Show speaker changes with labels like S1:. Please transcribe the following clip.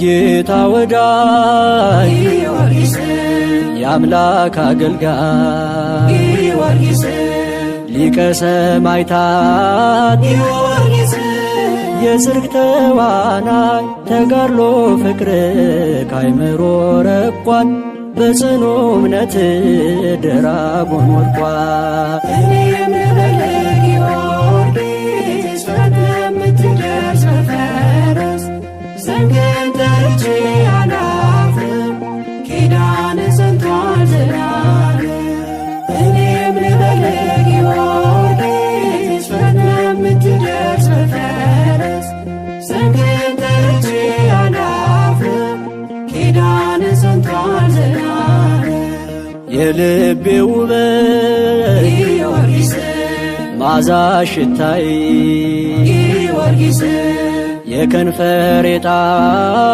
S1: ጌታ ወዳጅ ጊዮርጊስ የአምላክ አገልጋይ ጊዮርጊስ ሊቀ ሰማዕታት ጊዮርጊስ የጽድቅ ተዋናይ ተጋድሎ ፍቅር ካይምሮ ረቋል በጽኑ እምነት ድራጎን ወድቋል። እኔም ልበልህ ጊዮርጊስ ፈጥነህ የምትደርስ በፈረስ ዘንግን ጠርቼ አላፍርም ኪዳንህ ጸንቷል ዘላለም። እኔም ልበልህ ጊዮርጊስ ፈጥነህ የምትደርስ በፈረስ ዘንግን ጠርቼ አላፍርም ኪዳንህ ጸንቷል ዘላለም። የልቤ ውበት ጊዮርጊስ መዓዛ ሽታይ ጊዮርጊስ የከንፈሬ ጣዕም